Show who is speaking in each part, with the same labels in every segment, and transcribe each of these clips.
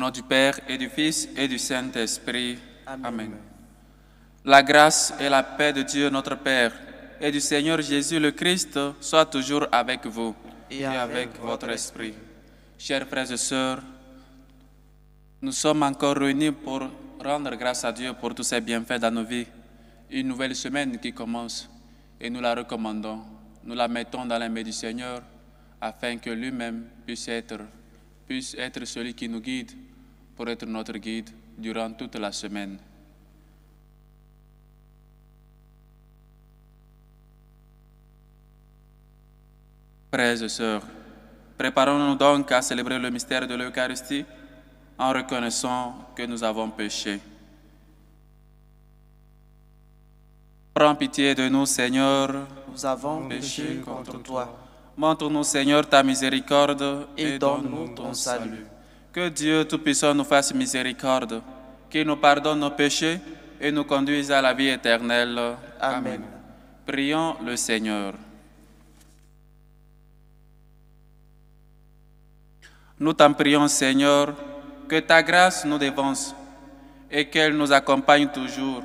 Speaker 1: nom du Père et du Fils et du Saint-Esprit.
Speaker 2: Amen.
Speaker 1: Amen. La grâce et la paix de Dieu notre Père et du Seigneur Jésus le Christ soient toujours avec vous et avec votre esprit. Chers frères et sœurs, nous sommes encore réunis pour rendre grâce à Dieu pour tous ses bienfaits dans nos vies. Une nouvelle semaine qui commence et nous la recommandons. Nous la mettons dans les mains du Seigneur afin que lui-même puisse être celui qui nous guide pour être notre guide durant toute la semaine. Frères et sœurs, préparons-nous donc à célébrer le mystère de l'Eucharistie en reconnaissant que nous avons péché. Prends pitié de nous, Seigneur.
Speaker 2: Nous avons péché contre toi.
Speaker 1: Montre-nous, Seigneur, ta miséricorde
Speaker 2: et donne-nous ton salut.
Speaker 1: Que Dieu Tout-Puissant nous fasse miséricorde, qu'il nous pardonne nos péchés et nous conduise à la vie éternelle.
Speaker 2: Amen.
Speaker 1: Prions le Seigneur. Nous t'en prions, Seigneur, que ta grâce nous dévance et qu'elle nous accompagne toujours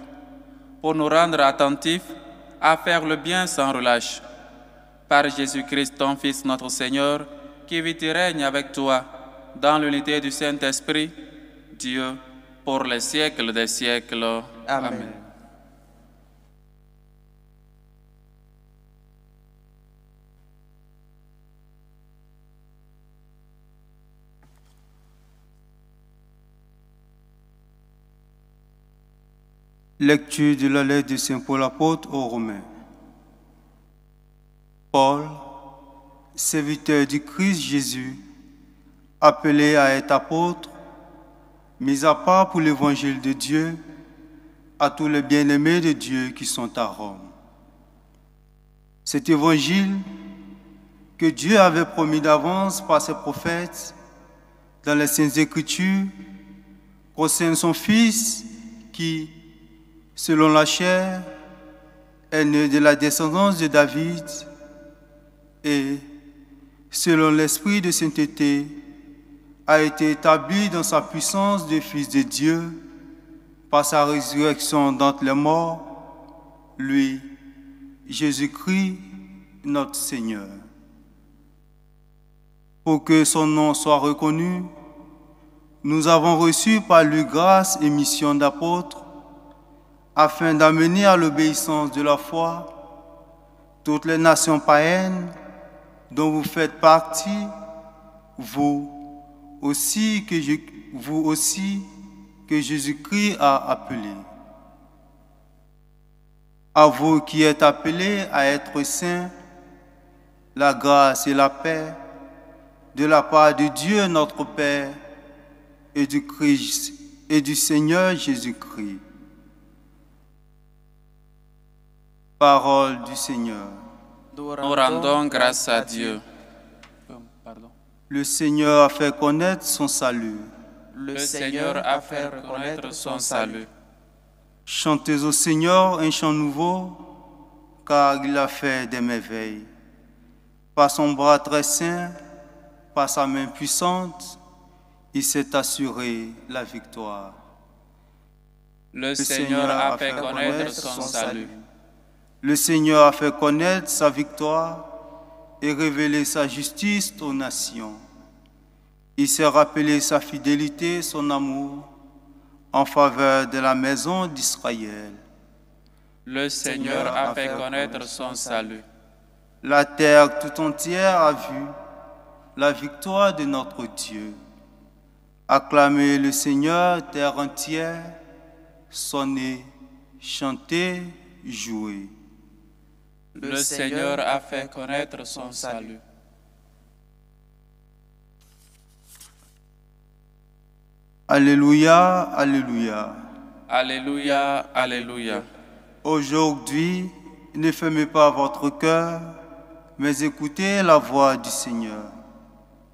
Speaker 1: pour nous rendre attentifs à faire le bien sans relâche. Par Jésus-Christ, ton Fils, notre Seigneur, qui vit et règne avec toi dans l'unité du Saint-Esprit, Dieu, pour les siècles des siècles.
Speaker 2: Amen.
Speaker 1: Amen.
Speaker 3: Lecture de la lettre de Saint Paul apôtre aux Romains. Paul, serviteur du Christ Jésus, appelé à être apôtre, mis à part pour l'évangile de Dieu, à tous les bien-aimés de Dieu qui sont à Rome. Cet évangile que Dieu avait promis d'avance par ses prophètes dans les Saintes Écritures concerne son Fils qui, selon la chair, est né de la descendance de David et, selon l'esprit de sainteté, a été établi dans sa puissance de Fils de Dieu par sa résurrection d'entre les morts, lui, Jésus-Christ, notre Seigneur. Pour que son nom soit reconnu, nous avons reçu par lui grâce et mission d'apôtre, afin d'amener à l'obéissance de la foi toutes les nations païennes dont vous faites partie, vous aussi que Jésus-Christ a appelé. À vous qui êtes appelés à être saints, la grâce et la paix de la part de Dieu notre Père et du Christ et du Seigneur Jésus-Christ. Parole du Seigneur.
Speaker 1: Nous rendons grâce à Dieu.
Speaker 3: Le Seigneur a fait connaître son salut.
Speaker 1: Le Seigneur a fait reconnaître son salut.
Speaker 3: Chantez au Seigneur un chant nouveau, car il a fait des merveilles. Par son bras très saint, par sa main puissante, il s'est assuré la victoire.
Speaker 1: Le Seigneur a fait connaître son salut.
Speaker 3: Le Seigneur a fait connaître sa victoire et révélé sa justice aux nations. Il s'est rappelé sa fidélité, son amour en faveur de la maison d'Israël.
Speaker 1: Le Seigneur a fait connaître son salut.
Speaker 3: La terre tout entière a vu la victoire de notre Dieu. Acclamez le Seigneur, terre entière, sonnez, chantez, jouez.
Speaker 1: Le Seigneur a fait connaître son salut.
Speaker 3: Alléluia, alléluia.
Speaker 1: Alléluia, alléluia.
Speaker 3: Aujourd'hui, ne fermez pas votre cœur, mais écoutez la voix du Seigneur.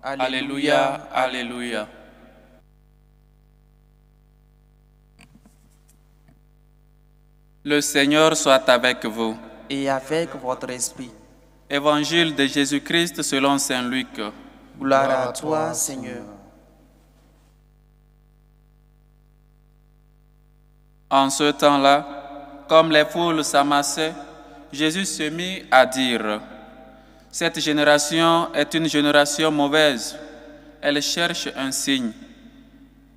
Speaker 1: Alléluia, alléluia. Le Seigneur soit avec vous.
Speaker 2: Et avec votre esprit.
Speaker 1: Évangile de Jésus-Christ selon saint Luc.
Speaker 2: Gloire à toi, Seigneur.
Speaker 1: En ce temps-là, comme les foules s'amassaient, Jésus se mit à dire, « Cette génération est une génération mauvaise. Elle cherche un signe.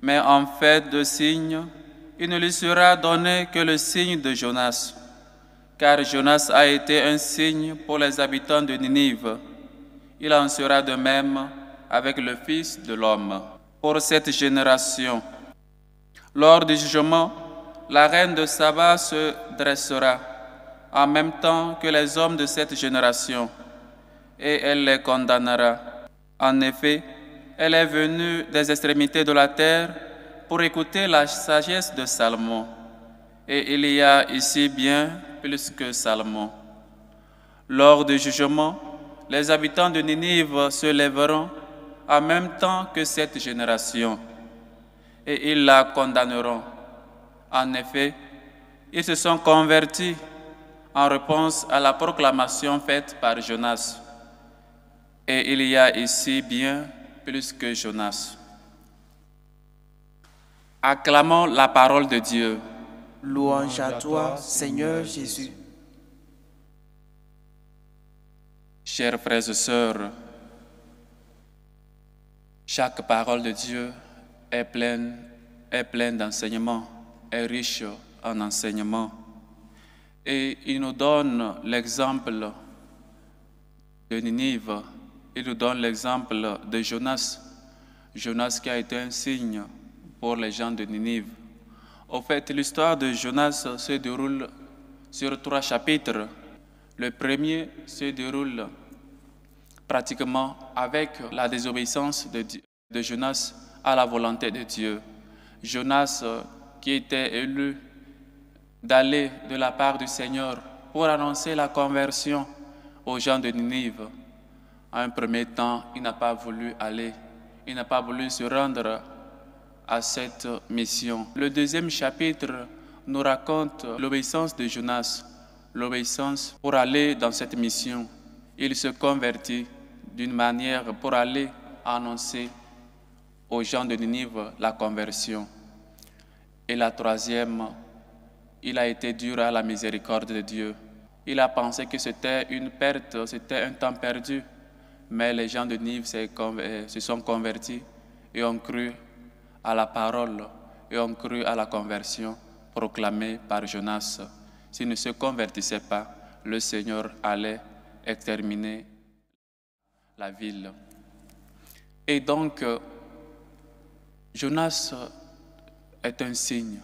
Speaker 1: Mais en fait de signe, il ne lui sera donné que le signe de Jonas. Car Jonas a été un signe pour les habitants de Ninive. Il en sera de même avec le Fils de l'homme. Pour cette génération, lors du jugement, la reine de Saba se dressera en même temps que les hommes de cette génération, et elle les condamnera. En effet, elle est venue des extrémités de la terre pour écouter la sagesse de Salomon. Et il y a ici bien plus que Salomon. Lors du jugement, les habitants de Ninive se lèveront en même temps que cette génération, et ils la condamneront. En effet, ils se sont convertis en réponse à la proclamation faite par Jonas. Et il y a ici bien plus que Jonas. Acclamons la parole de Dieu.
Speaker 2: Louange à toi, Seigneur Jésus.
Speaker 1: Chers frères et sœurs, chaque parole de Dieu est pleine d'enseignements, est riche en enseignements. Et il nous donne l'exemple de Ninive, il nous donne l'exemple de Jonas. Jonas qui a été un signe pour les gens de Ninive. Au fait, l'histoire de Jonas se déroule sur 3 chapitres. Le premier se déroule pratiquement avec la désobéissance de Jonas à la volonté de Dieu. Jonas qui était élu d'aller de la part du Seigneur pour annoncer la conversion aux gens de Ninive. En un premier temps, il n'a pas voulu aller, il n'a pas voulu se rendre à cette mission. Le deuxième chapitre nous raconte l'obéissance de Jonas, l'obéissance pour aller dans cette mission. Il se convertit d'une manière pour aller annoncer aux gens de Ninive la conversion. Et la troisième, il a été dur à la miséricorde de Dieu. Il a pensé que c'était une perte, c'était un temps perdu. Mais les gens de Ninive se sont convertis et ont cru à la parole et ont cru à la conversion proclamée par Jonas. S'ils ne se convertissaient pas, le Seigneur allait exterminer la ville. Et donc, Jonas est un signe.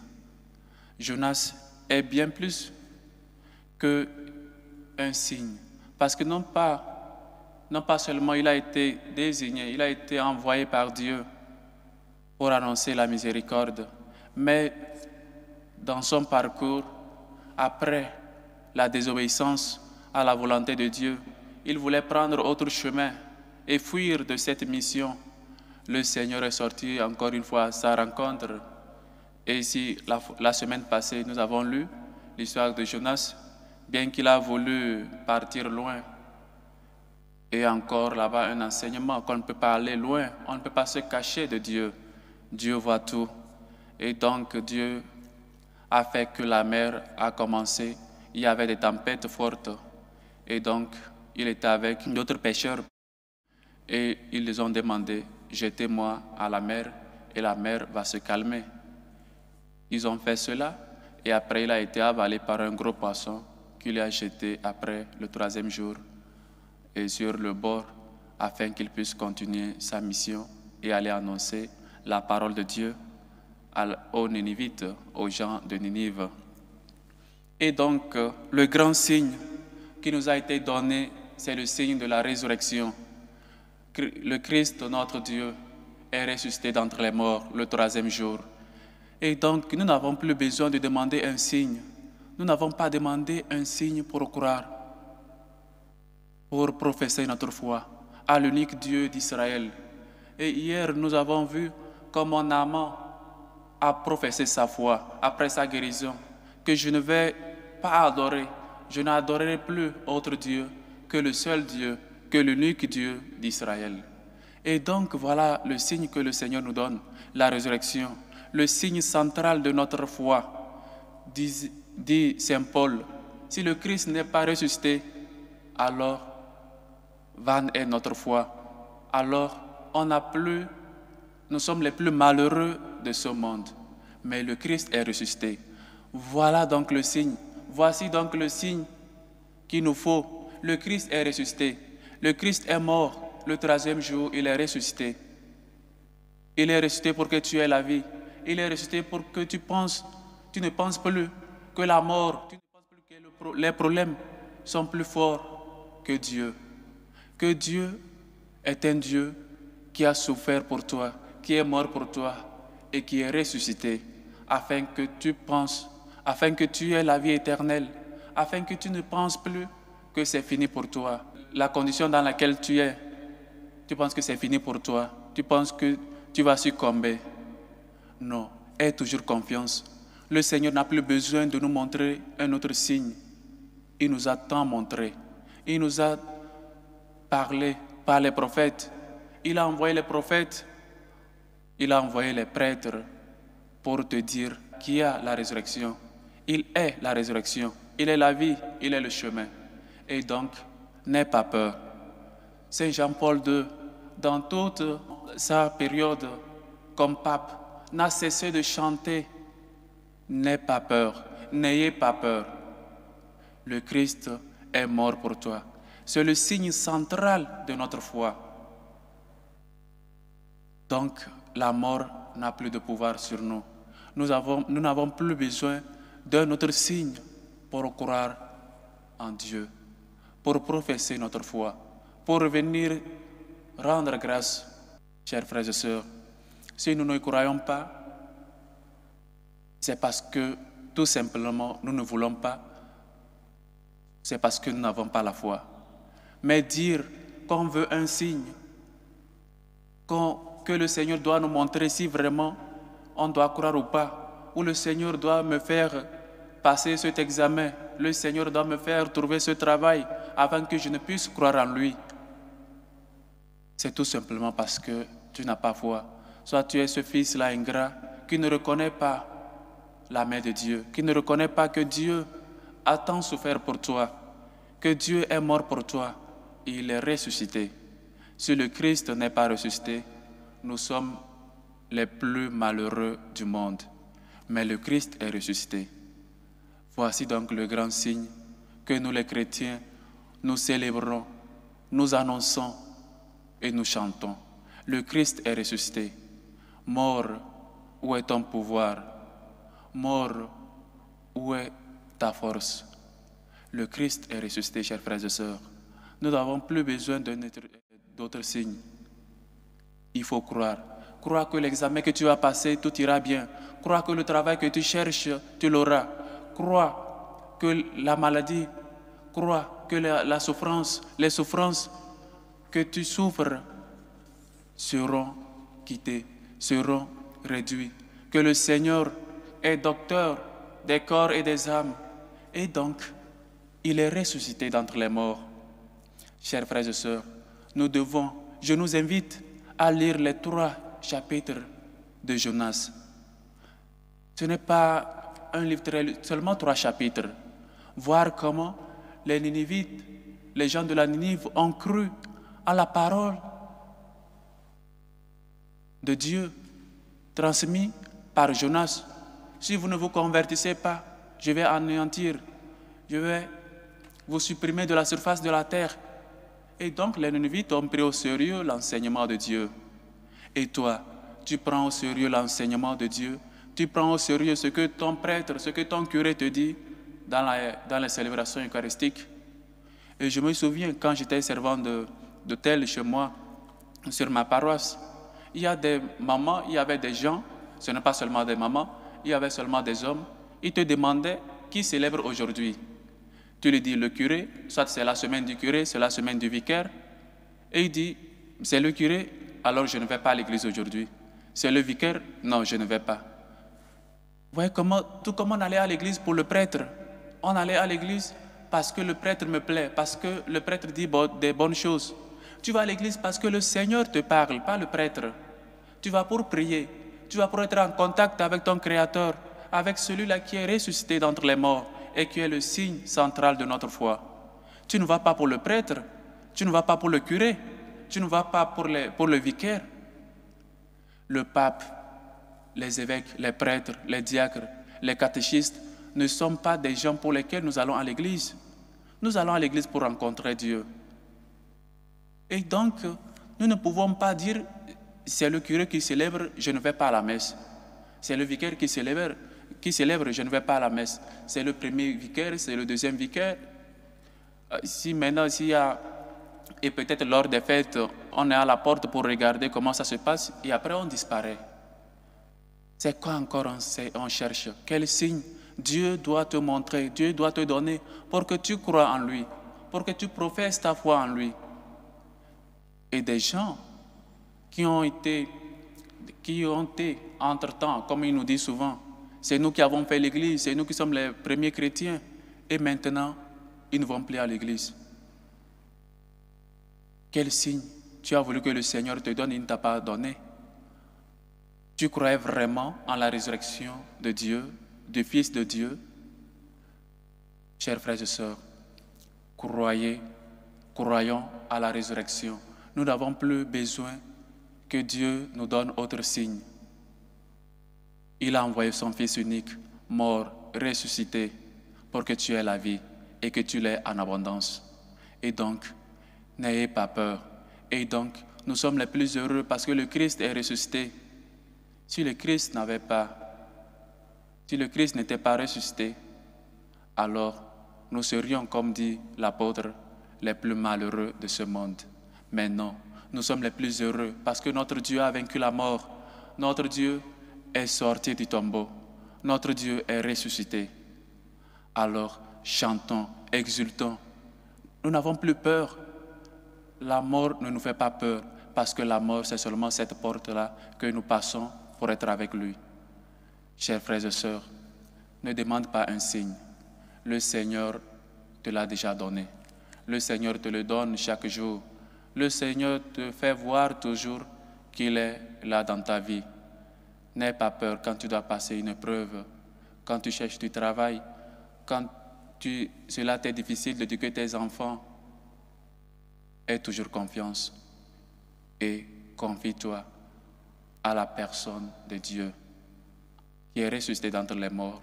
Speaker 1: Jonas est bien plus qu'un signe. Parce que non pas seulement il a été désigné, il a été envoyé par Dieu pour annoncer la miséricorde, mais dans son parcours, après la désobéissance à la volonté de Dieu, il voulait prendre autre chemin et fuir de cette mission. Le Seigneur est sorti encore une fois à sa rencontre. Et ici, la semaine passée, nous avons lu l'histoire de Jonas, bien qu'il a voulu partir loin. Et encore là-bas, un enseignement qu'on ne peut pas aller loin, on ne peut pas se cacher de Dieu. Dieu voit tout. Et donc, Dieu a fait que la mer a commencé. Il y avait des tempêtes fortes. Et donc, il était avec d'autres pêcheurs. Et ils les ont demandé, jetez-moi à la mer et la mer va se calmer. Ils ont fait cela et après il a été avalé par un gros poisson qui lui a jeté après le 3e jour et sur le bord afin qu'il puisse continuer sa mission et aller annoncer la parole de Dieu aux Ninivites, aux gens de Ninive. Et donc, le grand signe qui nous a été donné, c'est le signe de la résurrection. Le Christ, notre Dieu, est ressuscité d'entre les morts le 3e jour. Et donc, nous n'avons plus besoin de demander un signe. Nous n'avons pas demandé un signe pour croire, pour professer notre foi à l'unique Dieu d'Israël. Et hier, nous avons vu comment Naaman a professé sa foi après sa guérison, que je ne vais pas adorer, je n'adorerai plus autre Dieu que le seul Dieu, que l'unique Dieu d'Israël. Et donc, voilà le signe que le Seigneur nous donne, la résurrection, le signe central de notre foi. dit Saint Paul, si le Christ n'est pas ressuscité, alors vaine est notre foi. Alors nous sommes les plus malheureux de ce monde. Mais le Christ est ressuscité. Voilà donc le signe. Voici donc le signe qu'il nous faut. Le Christ est ressuscité. Le Christ est mort. Le 3e jour, il est ressuscité. Il est ressuscité pour que tu aies la vie. Il est ressuscité pour que tu ne penses plus que la mort, tu ne penses plus que les problèmes sont plus forts que Dieu. Que Dieu est un Dieu qui a souffert pour toi, qui est mort pour toi et qui est ressuscité afin que tu penses, afin que tu aies la vie éternelle, afin que tu ne penses plus que c'est fini pour toi. La condition dans laquelle tu es, tu penses que c'est fini pour toi, tu penses que tu vas succomber. Non, aie toujours confiance. Le Seigneur n'a plus besoin de nous montrer un autre signe. Il nous a tant montré. Il nous a parlé par les prophètes. Il a envoyé les prophètes. Il a envoyé les prêtres pour te dire qu'il y a la résurrection. Il est la résurrection. Il est la vie. Il est le chemin. Et donc, n'aie pas peur. Saint Jean-Paul II, dans toute sa période comme pape, n'a cessé de chanter « N'aie pas peur, n'ayez pas peur. Le Christ est mort pour toi. » C'est le signe central de notre foi. Donc, la mort n'a plus de pouvoir sur nous. Nous n'avons plus besoin d'un autre signe pour croire en Dieu, pour professer notre foi, pour revenir rendre grâce. Chers frères et sœurs, si nous ne croyons pas, c'est parce que tout simplement nous ne voulons pas, c'est parce que nous n'avons pas la foi. Mais dire qu'on veut un signe, que le Seigneur doit nous montrer si vraiment on doit croire ou pas, ou le Seigneur doit me faire passer cet examen, le Seigneur doit me faire trouver ce travail avant que je ne puisse croire en lui. C'est tout simplement parce que tu n'as pas foi. Soit tu es ce fils-là ingrat qui ne reconnaît pas la main de Dieu, qui ne reconnaît pas que Dieu a tant souffert pour toi, que Dieu est mort pour toi et il est ressuscité. Si le Christ n'est pas ressuscité, nous sommes les plus malheureux du monde. Mais le Christ est ressuscité. Voici donc le grand signe que nous les chrétiens, nous célébrons, nous annonçons et nous chantons. Le Christ est ressuscité. Mort, où est ton pouvoir? Mort, où est ta force? Le Christ est ressuscité, chers frères et sœurs. Nous n'avons plus besoin d'autres signes. Il faut croire. Crois que l'examen que tu vas passer, tout ira bien. Crois que le travail que tu cherches, tu l'auras. Crois que la maladie, crois que la souffrance, les souffrances que tu souffres seront quittées, seront réduites. Que le Seigneur est docteur des corps et des âmes. Et donc, il est ressuscité d'entre les morts. Chers frères et sœurs, je nous invite à lire les 3 chapitres de Jonas. Ce n'est pas un livre seulement 3 chapitres. Voir comment les Ninivites, les gens de la Ninive ont cru à la parole de Dieu transmise par Jonas. Si vous ne vous convertissez pas, je vais anéantir, je vais vous supprimer de la surface de la terre. Et donc les Ninivites ont pris au sérieux l'enseignement de Dieu. Et toi, tu prends au sérieux l'enseignement de Dieu, tu prends au sérieux ce que ton prêtre, ce que ton curé te dit dans les célébrations eucharistiques. Et je me souviens quand j'étais servant d'hôtel chez moi, sur ma paroisse, il y a des mamans, il y avait des gens, ce n'est pas seulement des mamans, il y avait seulement des hommes, ils te demandaient qui célèbre aujourd'hui. Tu lui dis le curé, soit c'est la semaine du curé, c'est la semaine du vicaire, et il dit c'est le curé, alors je ne vais pas à l'église aujourd'hui. C'est le vicaire, non, je ne vais pas. Vous voyez tout comme on allait à l'église pour le prêtre. On allait à l'église parce que le prêtre me plaît, parce que le prêtre dit des bonnes choses. Tu vas à l'église parce que le Seigneur te parle, pas le prêtre. Tu vas pour prier, tu vas pour être en contact avec ton Créateur, avec celui-là qui est ressuscité d'entre les morts et qui est le signe central de notre foi. Tu ne vas pas pour le prêtre, tu ne vas pas pour le curé, tu ne vas pas pour le vicaire. Le pape, les évêques, les prêtres, les diacres, les catéchistes ne sont pas des gens pour lesquels nous allons à l'église. Nous allons à l'église pour rencontrer Dieu. Et donc, nous ne pouvons pas dire, c'est le curé qui célèbre, je ne vais pas à la messe. C'est le vicaire qui célèbre, je ne vais pas à la messe. C'est le premier vicaire, c'est le deuxième vicaire. Si maintenant, s'il y a, et peut-être lors des fêtes, on est à la porte pour regarder comment ça se passe, et après on disparaît. C'est quoi encore on cherche? Quel signe Dieu doit te montrer, Dieu doit te donner pour que tu crois en lui, pour que tu professes ta foi en lui. Et des gens qui ont été entre-temps, comme il nous dit souvent, c'est nous qui avons fait l'église, c'est nous qui sommes les premiers chrétiens, et maintenant, ils ne vont plus à l'église. Quel signe tu as voulu que le Seigneur te donne et il ne t'a pas donné? Tu croyais vraiment en la résurrection de Dieu, du Fils de Dieu? Chers frères et sœurs, croyons à la résurrection. Nous n'avons plus besoin que Dieu nous donne autre signe. Il a envoyé son Fils unique, mort, ressuscité, pour que tu aies la vie et que tu l'aies en abondance. Et donc, n'ayez pas peur. Et donc, nous sommes les plus heureux parce que le Christ est ressuscité. Si le Christ n'était pas ressuscité, alors nous serions, comme dit l'apôtre, les plus malheureux de ce monde. Mais non, nous sommes les plus heureux parce que notre Dieu a vaincu la mort. Notre Dieu est sorti du tombeau. Notre Dieu est ressuscité. Alors, chantons, exultons. Nous n'avons plus peur. La mort ne nous fait pas peur parce que la mort, c'est seulement cette porte-là que nous passons pour être avec lui. Chers frères et sœurs, ne demande pas un signe. Le Seigneur te l'a déjà donné. Le Seigneur te le donne chaque jour. Le Seigneur te fait voir toujours qu'il est là dans ta vie. N'aie pas peur quand tu dois passer une épreuve, quand tu cherches du travail, quand cela t'est difficile d'éduquer tes enfants. Aie toujours confiance et confie-toi à la personne de Dieu qui est ressuscité d'entre les morts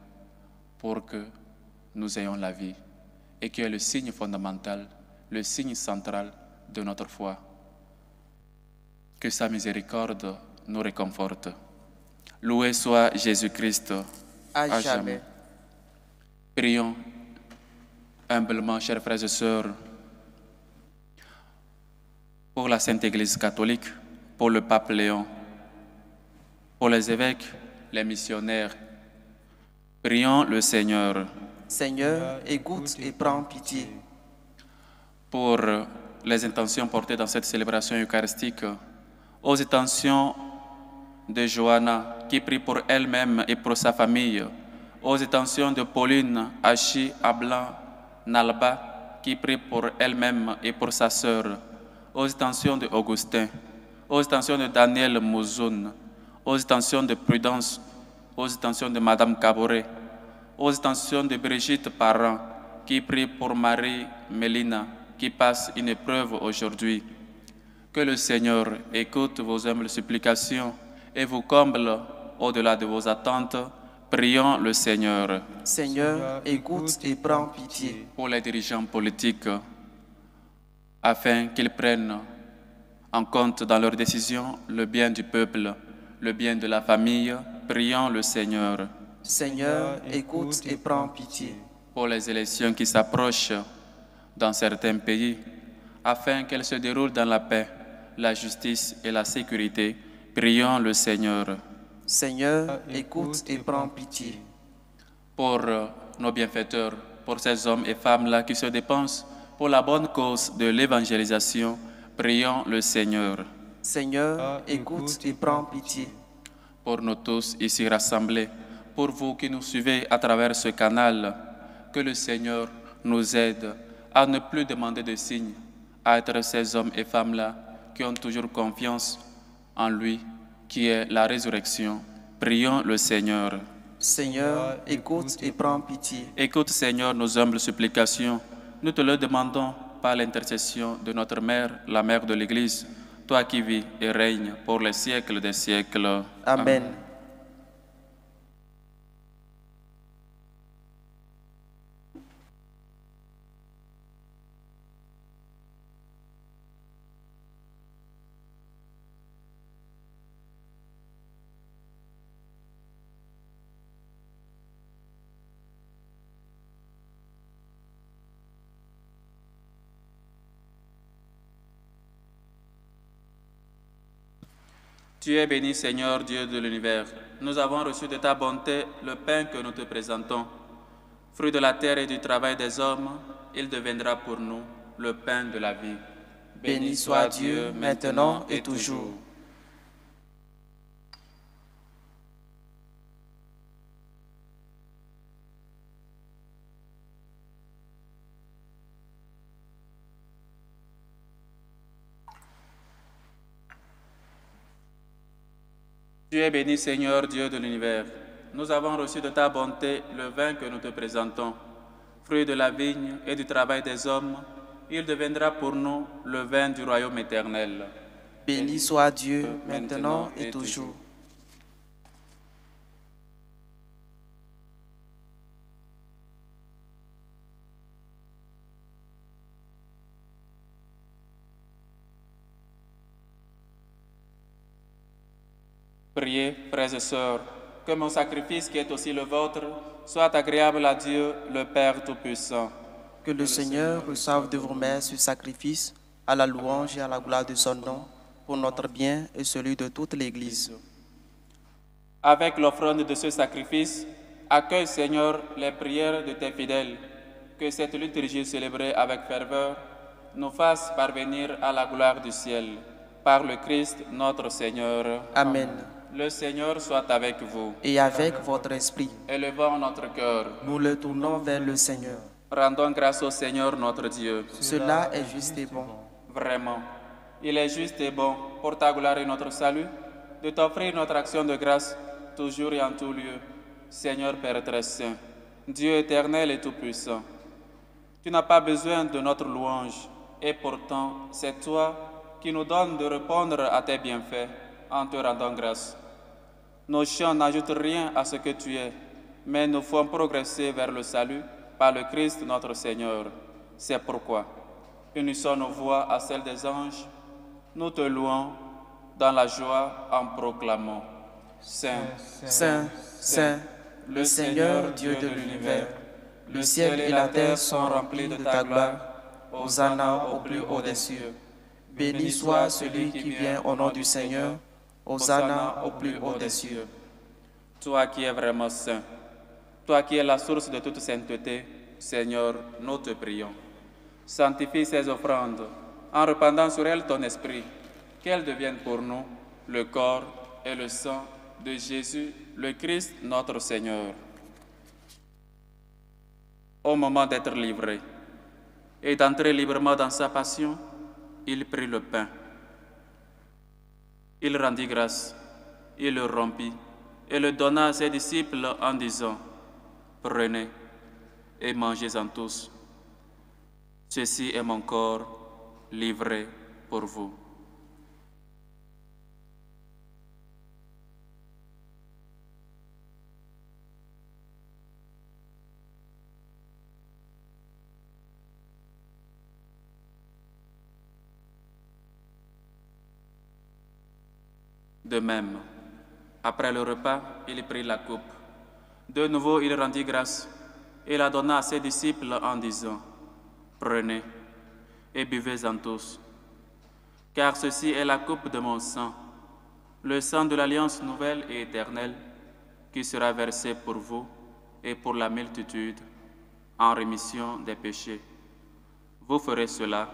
Speaker 1: pour que nous ayons la vie et qui est le signe fondamental, le signe central de notre foi. Que sa miséricorde nous réconforte. Loué soit Jésus-Christ
Speaker 2: À jamais.
Speaker 1: Prions humblement, chers frères et sœurs, pour la Sainte Église catholique, pour le pape Léon, pour les évêques, les missionnaires. Prions le Seigneur.
Speaker 2: Seigneur, écoute et prends pitié.
Speaker 1: Pour les intentions portées dans cette célébration eucharistique, aux intentions de Johanna, qui prie pour elle-même et pour sa famille, aux intentions de Pauline, Achi, Ablan, Nalba, qui prie pour elle-même et pour sa sœur, aux intentions de Augustin, aux intentions de Daniel Mouzoun, aux intentions de Prudence, aux intentions de Madame Caboret, aux intentions de Brigitte Parent, qui prie pour Marie Mélina, qui passe une épreuve aujourd'hui. Que le Seigneur écoute vos humbles supplications et vous comble au-delà de vos attentes. Prions le Seigneur.
Speaker 2: Seigneur, écoute et prends pitié.
Speaker 1: Pour les dirigeants politiques, afin qu'ils prennent en compte dans leurs décisions le bien du peuple, le bien de la famille, prions le Seigneur.
Speaker 2: Seigneur, écoute et prends pitié.
Speaker 1: Pour les élections qui s'approchent dans certains pays, afin qu'elles se déroulent dans la paix, la justice et la sécurité, prions le Seigneur.
Speaker 2: Seigneur, écoute et prends pitié.
Speaker 1: Pour nos bienfaiteurs, pour ces hommes et femmes-là qui se dépensent pour la bonne cause de l'évangélisation, prions le Seigneur.
Speaker 2: Seigneur, écoute et prends pitié.
Speaker 1: Pour nous tous ici rassemblés, pour vous qui nous suivez à travers ce canal, que le Seigneur nous aide à ne plus demander de signes, à être ces hommes et femmes-là qui ont toujours confiance en lui, qui est la résurrection. Prions le Seigneur.
Speaker 2: Seigneur, écoute et prends pitié.
Speaker 1: Écoute, Seigneur, nos humbles supplications. Nous te le demandons par l'intercession de notre Mère, la Mère de l'Église, toi qui vis et règnes pour les siècles des siècles.
Speaker 2: Amen.
Speaker 1: Tu es béni, Seigneur, Dieu de l'univers. Nous avons reçu de ta bonté le pain que nous te présentons. Fruit de la terre et du travail des hommes, il deviendra pour nous le pain de la vie.
Speaker 2: Béni soit Dieu, maintenant et toujours.
Speaker 1: Tu es béni, Seigneur, Dieu de l'univers. Nous avons reçu de ta bonté le vin que nous te présentons. Fruit de la vigne et du travail des hommes, il deviendra pour nous le vin du royaume éternel.
Speaker 2: Béni soit Dieu, maintenant et toujours.
Speaker 1: Priez, frères et sœurs, que mon sacrifice qui est aussi le vôtre soit agréable à Dieu, le Père Tout-Puissant.
Speaker 2: Que le Seigneur reçoive de vos mains ce sacrifice à la louange et à la gloire de son nom, pour notre bien et celui de toute l'Église.
Speaker 1: Avec l'offrande de ce sacrifice, accueille, Seigneur, les prières de tes fidèles. Que cette liturgie célébrée avec ferveur nous fasse parvenir à la gloire du ciel. Par le Christ, notre Seigneur.
Speaker 2: Amen.
Speaker 1: Le Seigneur soit avec vous.
Speaker 2: Et avec votre esprit,
Speaker 1: Élevons notre cœur.
Speaker 2: nous le tournons vers le Seigneur.
Speaker 1: Rendons grâce au Seigneur notre Dieu.
Speaker 2: Cela est juste et bon.
Speaker 1: Vraiment, il est juste et bon, pour ta gloire et notre salut, de t'offrir notre action de grâce, toujours et en tout lieu. Seigneur Père très saint, Dieu éternel et tout-puissant, tu n'as pas besoin de notre louange, et pourtant, c'est toi qui nous donnes de répondre à tes bienfaits en te rendant grâce. Nos chants n'ajoutent rien à ce que tu es, mais nous font progresser vers le salut par le Christ notre Seigneur. C'est pourquoi, unissons nos voix à celles des anges, nous te louons dans la joie en proclamant. Saint,
Speaker 2: Saint, Saint, le Seigneur Dieu de l'univers, le ciel et la terre sont remplis de ta gloire. Hosanna au plus haut des cieux. Béni soit celui qui vient au nom du Seigneur. Hosanna au plus haut des cieux.
Speaker 1: Toi qui es vraiment saint, toi qui es la source de toute sainteté, Seigneur, nous te prions. Sanctifie ces offrandes en répandant sur elles ton esprit, qu'elles deviennent pour nous le corps et le sang de Jésus, le Christ, notre Seigneur. Au moment d'être livré et d'entrer librement dans sa passion, il prit le pain. Il rendit grâce, il le rompit et le donna à ses disciples en disant, « Prenez et mangez-en tous. Ceci est mon corps livré pour vous. » De même, après le repas, il prit la coupe. De nouveau, il rendit grâce et la donna à ses disciples en disant, « Prenez et buvez-en tous, car ceci est la coupe de mon sang, le sang de l'alliance nouvelle et éternelle, qui sera versé pour vous et pour la multitude en rémission des péchés. Vous ferez cela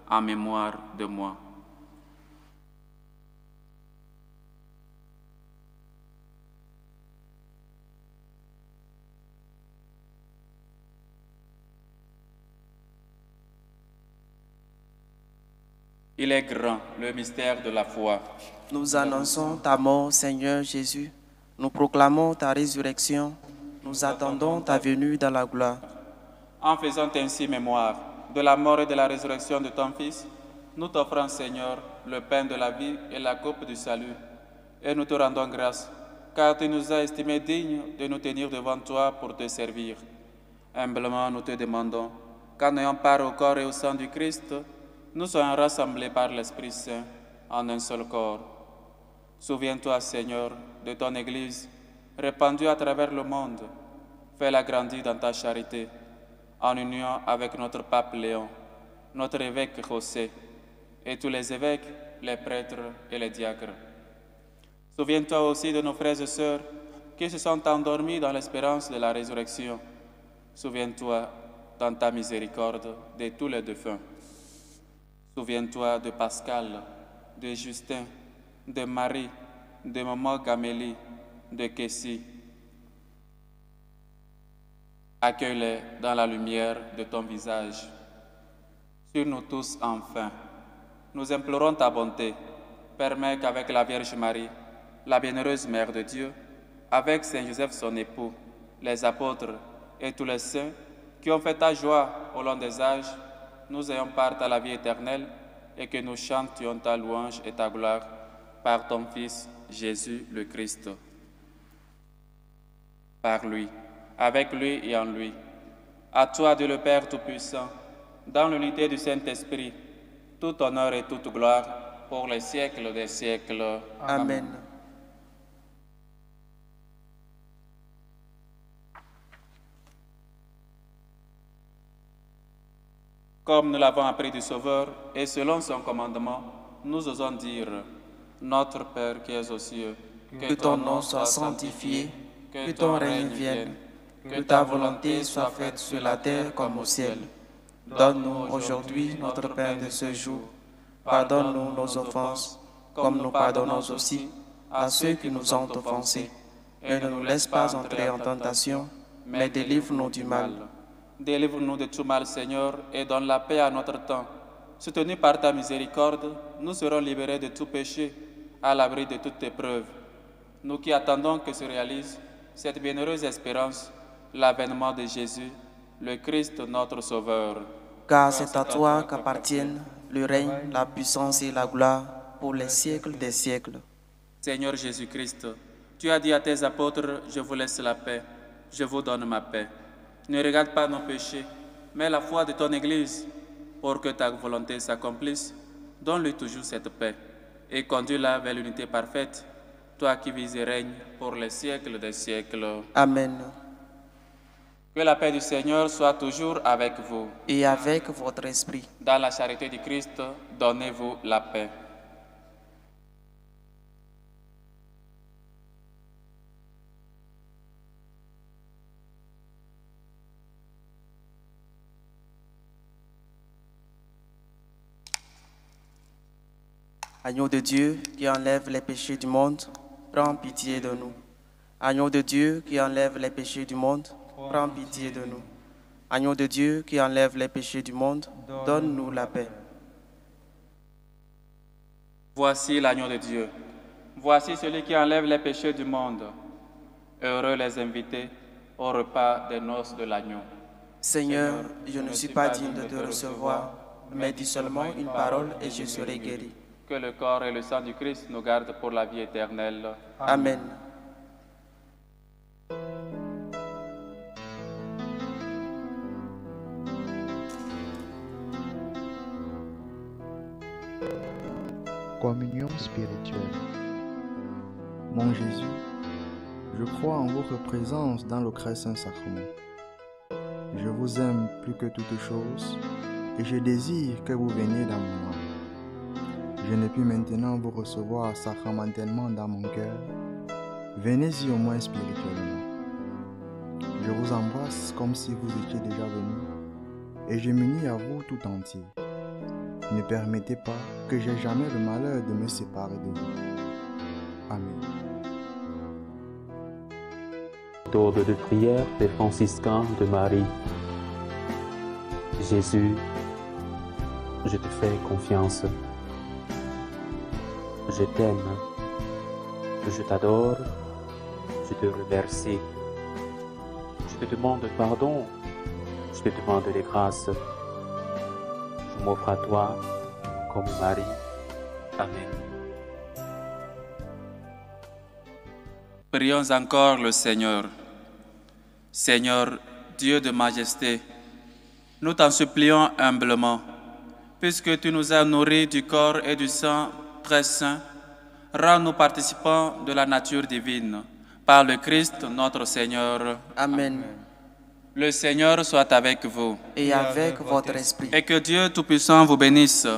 Speaker 1: en mémoire de moi. » Il est grand, le mystère de la foi.
Speaker 2: Nous annonçons ta mort, Seigneur Jésus. Nous proclamons ta résurrection, nous attendons ta venue dans la gloire.
Speaker 1: En faisant ainsi mémoire de la mort et de la résurrection de ton Fils, nous t'offrons, Seigneur, le pain de la vie et la coupe du salut. Et nous te rendons grâce, car tu nous as estimés dignes de nous tenir devant toi pour te servir. Humblement, nous te demandons qu'en ayant part au corps et au sang du Christ, nous soyons rassemblés par l'Esprit Saint en un seul corps. Souviens-toi, Seigneur, de ton Église, répandue à travers le monde. Fais-la grandir dans ta charité, en union avec notre pape Léon, notre évêque José, et tous les évêques, les prêtres et les diacres. Souviens-toi aussi de nos frères et sœurs qui se sont endormis dans l'espérance de la résurrection. Souviens-toi, dans ta miséricorde, de tous les défunts. Souviens-toi de Pascal, de Justin, de Marie, de Maman Gamélie, de Kessie. Accueille-les dans la lumière de ton visage. Sur nous tous, enfin, nous implorons ta bonté. Permets qu'avec la Vierge Marie, la bienheureuse Mère de Dieu, avec Saint Joseph son époux, les apôtres et tous les saints qui ont fait ta joie au long des âges, nous ayons part à la vie éternelle et que nous chantions ta louange et ta gloire par ton Fils Jésus le Christ. Par lui, avec lui et en lui. À toi, Dieu le Père Tout-Puissant, dans l'unité du Saint-Esprit, tout honneur et toute gloire pour les siècles des siècles.
Speaker 2: Amen.
Speaker 1: Comme nous l'avons appris du Sauveur, et selon son commandement, nous osons dire, Notre Père qui es aux cieux,
Speaker 2: Que ton nom soit sanctifié, que ton règne vienne, que ta volonté soit faite sur la terre comme au ciel. Donne-nous aujourd'hui notre pain de ce jour. Pardonne-nous nos offenses, comme nous pardonnons aussi à ceux qui nous ont offensés. Et ne nous laisse pas entrer en tentation, mais délivre-nous du mal.
Speaker 1: Délivre-nous de tout mal, Seigneur, et donne la paix à notre temps. Soutenus par ta miséricorde, nous serons libérés de tout péché, à l'abri de toute épreuve. Nous qui attendons que se réalise cette bienheureuse espérance, l'avènement de Jésus, le Christ notre Sauveur.
Speaker 2: Car c'est à toi qu'appartiennent le règne, la puissance et la gloire pour les siècles des siècles.
Speaker 1: Seigneur Jésus-Christ, tu as dit à tes apôtres, je vous laisse la paix, je vous donne ma paix. Ne regarde pas nos péchés, mais la foi de ton Église, pour que ta volonté s'accomplisse. Donne-lui toujours cette paix et conduis-la vers l'unité parfaite, toi qui vis et règnes pour les siècles des siècles.
Speaker 2: Amen.
Speaker 1: Que la paix du Seigneur soit toujours avec vous.
Speaker 2: Et avec votre esprit.
Speaker 1: Dans la charité du Christ, donnez-vous la paix.
Speaker 2: Agneau de Dieu qui enlève les péchés du monde, prends pitié de nous. Agneau de Dieu qui enlève les péchés du monde, prends pitié de nous. Agneau de Dieu qui enlève les péchés du monde, donne-nous la paix.
Speaker 1: Voici l'agneau de Dieu. Voici celui qui enlève les péchés du monde. Heureux les invités au repas des noces de l'agneau.
Speaker 2: Seigneur, je ne suis pas digne de te recevoir, mais dis seulement une parole et je serai guéri.
Speaker 1: Que le corps et le sang du Christ nous gardent pour la vie éternelle.
Speaker 2: Amen.
Speaker 4: Communion spirituelle. Mon Jésus, je crois en votre présence dans le très saint sacrement. Je vous aime plus que toute chose et je désire que vous veniez dans mon âme. Je ne puis maintenant vous recevoir sacramentellement dans mon cœur. Venez-y au moins spirituellement. Je vous embrasse comme si vous étiez déjà venu et je m'unis à vous tout entier. Ne permettez pas que j'aie jamais le malheur de me séparer de vous. Amen.
Speaker 5: Méthode de prière des franciscains de Marie. Jésus, je te fais confiance. Je t'aime, je t'adore de te remercier. Je te demande pardon, je te demande les grâces. Je m'offre à toi comme Marie. Amen.
Speaker 1: Prions encore le Seigneur. Seigneur, Dieu de majesté, nous t'en supplions humblement, puisque tu nous as nourris du corps et du sang très saint, rends-nous participants de la nature divine, par le Christ notre Seigneur.
Speaker 2: Amen.
Speaker 1: Le Seigneur soit avec vous.
Speaker 2: Et avec votre esprit.
Speaker 1: Et que Dieu Tout-Puissant vous bénisse,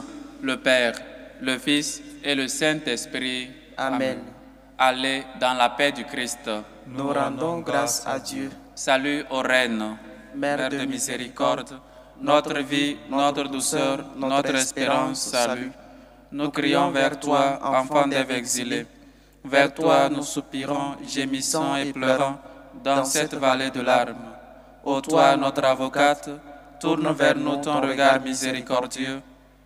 Speaker 1: le Père, le Fils et le Saint-Esprit.
Speaker 2: Amen.
Speaker 1: Allez dans la paix du Christ.
Speaker 2: Nous rendons grâce à Dieu.
Speaker 1: Salut aux reines,
Speaker 2: Mère
Speaker 1: de miséricorde, notre vie, notre douceur, notre espérance, salut. Nous crions vers toi, enfants d'Ève exilés. Vers toi nous soupirons, gémissant et pleurant, dans cette vallée de larmes. Ô toi, notre avocate, tourne vers nous ton regard miséricordieux,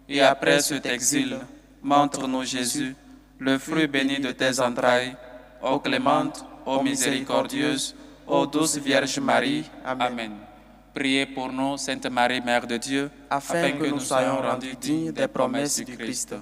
Speaker 1: et après cet exil, montre-nous Jésus, le fruit béni de tes entrailles. Ô clémente, ô miséricordieuse, ô douce Vierge Marie. Amen. Priez pour nous, Sainte Marie, Mère de Dieu,
Speaker 2: afin que nous soyons rendus dignes des promesses du Christ.